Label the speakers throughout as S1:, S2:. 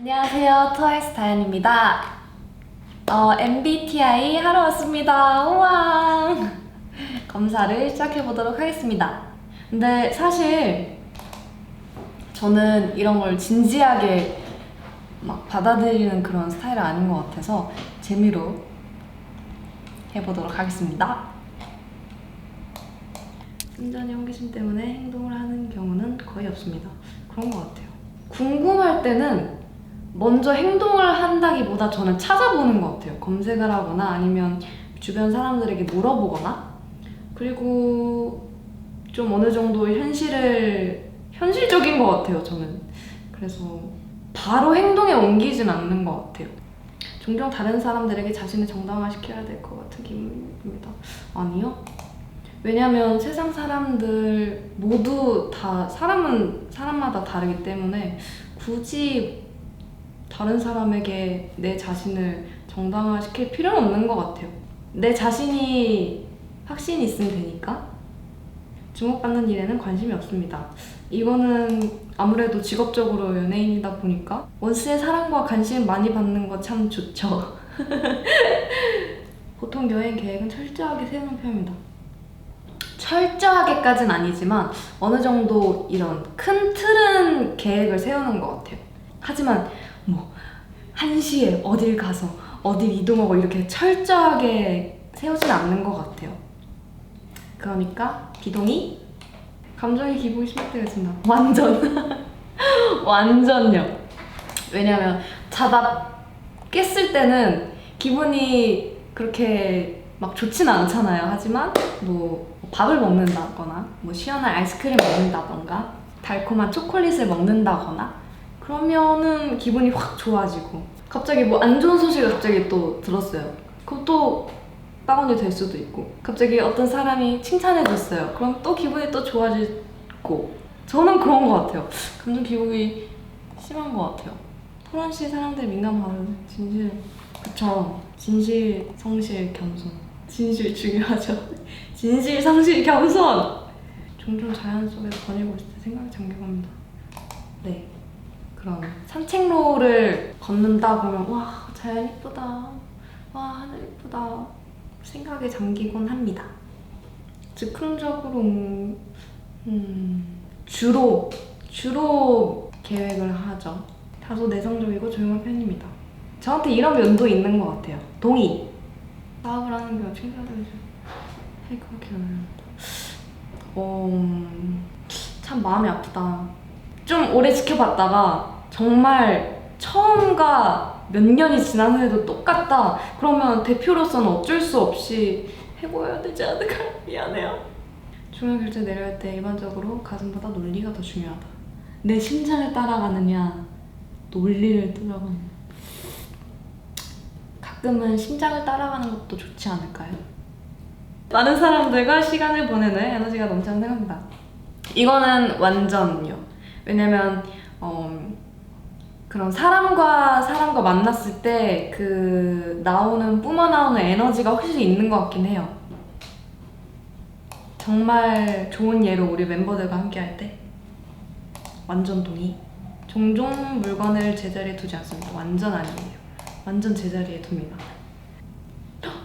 S1: 안녕하세요, 트와이스 다현입니다. MBTI 하러 왔습니다. 우와! 검사를 시작해보도록 하겠습니다. 근데 사실 저는 이런 걸 진지하게 막 받아들이는 그런 스타일은 아닌 것 같아서 재미로 해보도록 하겠습니다. 순전히 호기심 때문에 행동을 하는 경우는 거의 없습니다. 그런 것 같아요. 궁금할 때는 먼저 행동을 한다기보다 저는 찾아보는 것 같아요. 검색을 하거나 아니면 주변 사람들에게 물어보거나, 그리고 좀 어느 정도 현실적인 것 같아요, 저는. 그래서 바로 행동에 옮기진 않는 것 같아요. 종종 다른 사람들에게 자신을 정당화시켜야 될 것 같은 기분입니다. 아니요? 왜냐면 세상 사람들 모두 다 사람은 사람마다 다르기 때문에 굳이 다른 사람에게 내 자신을 정당화시킬 필요는 없는 것 같아요. 내 자신이 확신이 있으면 되니까 주목받는 일에는 관심이 없습니다. 이거는 아무래도 직업적으로 연예인이다 보니까 원스의 사랑과 관심 많이 받는 거 참 좋죠. 보통 여행 계획은 철저하게 세우는 편입니다. 철저하게까진 아니지만 어느 정도 이런 큰 틀은 계획을 세우는 것 같아요. 하지만 뭐 1시에 어딜 가서 어딜 이동하고 이렇게 철저하게 세우진 않는 것 같아요. 그러니까 비동의? 감정의 기복이 심할 때가 있습니다. 완전 완전요. 왜냐면 자다 깼을 때는 기분이 그렇게 막 좋진 않잖아요. 하지만 뭐 밥을 먹는다거나 뭐 시원한 아이스크림 먹는다던가 달콤한 초콜릿을 먹는다거나 그러면은 기분이 확 좋아지고, 갑자기 뭐 안 좋은 소식을 갑자기 또 들었어요. 그럼 또 다운이 될 수도 있고, 갑자기 어떤 사람이 칭찬해줬어요. 그럼 또 기분이 또 좋아지고. 저는 그런 것 같아요. 감정 기복이 심한 것 같아요. 토론 씨 사람들 민감하고 진실, 그쵸? 진실, 성실, 겸손. 진실 중요하죠. 진실, 성실, 겸손! 종종 자연 속에서 거닐고 있을 때 생각이 잠겨갑니다. 네. 그런 산책로를 걷는다 그러면 와, 자연 이쁘다, 와, 하늘 이쁘다 생각에 잠기곤 합니다. 즉흥적으로 주로 계획을 하죠. 다소 내성적이고 조용한 편입니다. 저한테 이런 면도 있는 것 같아요. 동의. 사업을 하는 게 친구들이 해가기 어렵다. 참 마음이 아프다. 좀 오래 지켜봤다가 정말 처음과 몇 년이 지난 후에도 똑같다. 그러면 대표로서는 어쩔 수 없이 해보여야 되지 않을까? 미안해요. 중요한 결정 내려야 때 일반적으로 가슴보다 논리가 더 중요하다. 내 심장을 따라가느냐, 논리를 따라가느냐. 가끔은 심장을 따라가는 것도 좋지 않을까요? 많은 사람들과 시간을 보내는 에너지가 넘치는 생각입니다. 이거는 완전요. 왜냐면 그런 사람과 만났을 때 그 뿜어나오는 에너지가 확실히 있는 것 같긴 해요. 정말 좋은 예로 우리 멤버들과 함께 할 때 완전 동의. 종종 물건을 제자리에 두지 않습니다. 완전 아니에요. 완전 제자리에 둡니다.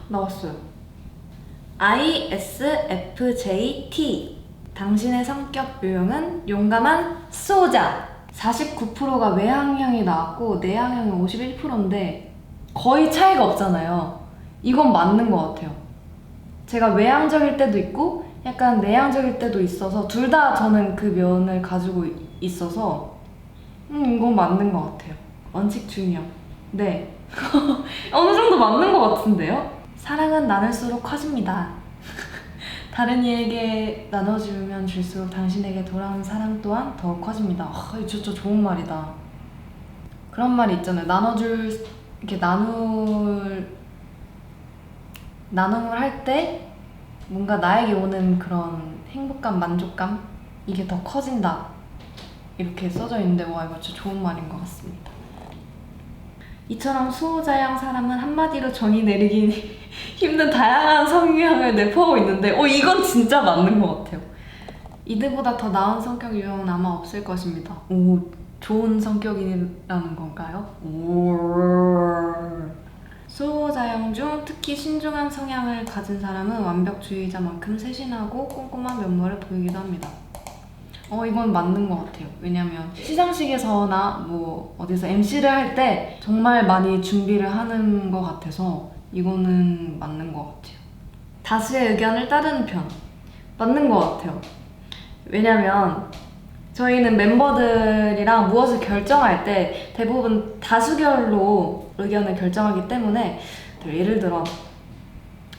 S1: 나왔어요. ISFJT. 당신의 성격 유형은 용감한 수호자. 49%가 외향형이 나왔고 내향형이 51%인데 거의 차이가 없잖아요. 이건 맞는 것 같아요. 제가 외향적일 때도 있고 약간 내향적일 때도 있어서 둘 다 저는 그 면을 가지고 있어서 이건 맞는 것 같아요. 원칙주의형. 네. 어느 정도 맞는 것 같은데요? 사랑은 나눌수록 커집니다. 다른 이에게 나눠주면 줄수록 당신에게 돌아오는 사랑 또한 더욱 커집니다. 이거 진짜 좋은 말이다. 그런 말이 있잖아요. 이렇게 나눔을 할 때 뭔가 나에게 오는 그런 행복감, 만족감, 이게 더 커진다. 이렇게 써져 있는데, 와, 이거 진짜 좋은 말인 것 같습니다. 이처럼 수호자형 사람은 한마디로 정의 내리기 힘든 다양한 성향을 내포하고 있는데 이건 진짜 맞는 것 같아요. 이들보다 더 나은 성격 유형은 아마 없을 것입니다. 오, 좋은 성격이라는 건가요? 오. 수호자형 중 특히 신중한 성향을 가진 사람은 완벽주의자만큼 세심하고 꼼꼼한 면모를 보이기도 합니다. 이건 맞는 것 같아요. 왜냐면 시상식에서나 뭐 어디서 MC를 할 때 정말 많이 준비를 하는 것 같아서 이거는 맞는 것 같아요. 다수의 의견을 따르는 편. 맞는 것 같아요. 왜냐면 저희는 멤버들이랑 무엇을 결정할 때 대부분 다수결로 의견을 결정하기 때문에 예를 들어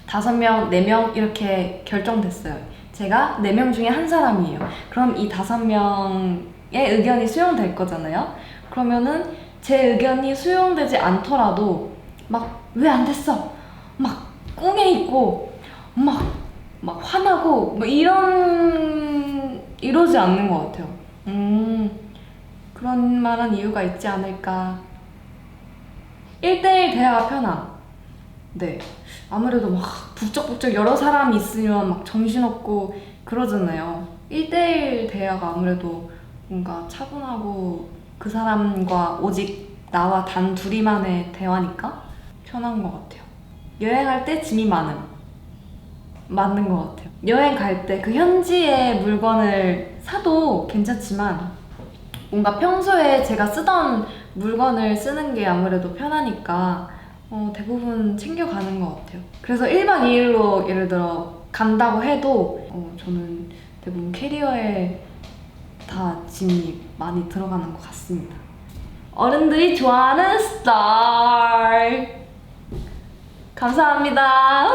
S1: 5명, 4명 이렇게 결정됐어요. 제가 4명 중에 한 사람이에요. 그럼 이 5명의 의견이 수용될 거잖아요. 그러면은 제 의견이 수용되지 않더라도 막 왜 안 됐어? 막 꿍해 있고 막 화나고 뭐 이러지 않는 것 같아요. 그런 만한 이유가 있지 않을까. 1대1 대화가 편함. 네. 아무래도 막 북적북적 여러 사람이 있으면 막 정신없고 그러잖아요. 1대1 대화가 아무래도 뭔가 차분하고 그 사람과 오직 나와 단 둘이만의 대화니까 편한 것 같아요. 여행할 때 짐이 많음. 맞는 것 같아요. 여행 갈 때 그 현지의 물건을 사도 괜찮지만 뭔가 평소에 제가 쓰던 물건을 쓰는 게 아무래도 편하니까 대부분 챙겨가는 것 같아요. 그래서 1박 2일로 예를 들어 간다고 해도 저는 대부분 캐리어에 다 짐이 많이 들어가는 것 같습니다. 어른들이 좋아하는 스타일. 감사합니다.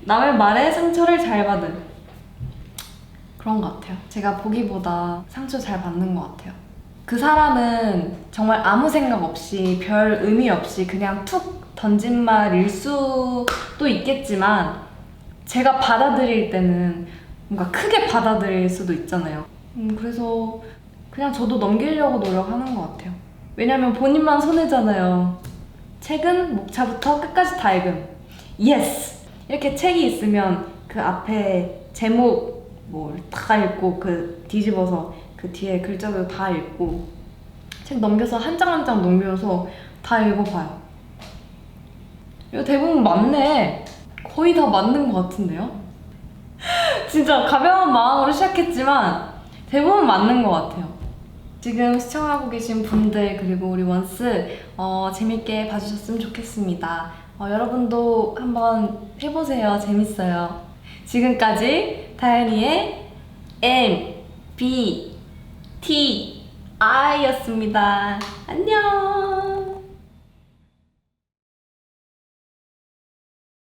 S1: 남의 말에 상처를 잘 받은. 그런 것 같아요. 제가 보기보다 상처 잘 받는 것 같아요. 그 사람은 정말 아무 생각 없이 별 의미 없이 그냥 툭 던진 말일 수도 있겠지만 제가 받아들일 때는 뭔가 크게 받아들일 수도 있잖아요. 그래서 그냥 저도 넘기려고 노력하는 것 같아요. 왜냐면 본인만 손해잖아요. 책은 목차부터 끝까지 다 읽음. 예스! 이렇게 책이 있으면 그 앞에 제목 뭐 다 읽고 그 뒤집어서 그 뒤에 글자도 다 읽고 책 넘겨서 한 장 한 장 넘겨서 다 읽어봐요. 이거 대부분 맞네. 거의 다 맞는 것 같은데요? 진짜 가벼운 마음으로 시작했지만 대부분 맞는 것 같아요. 지금 시청하고 계신 분들 그리고 우리 원스 재밌게 봐주셨으면 좋겠습니다. 여러분도 한번 해보세요. 재밌어요. 지금까지 다현이의 MBTI였습니다. 안녕.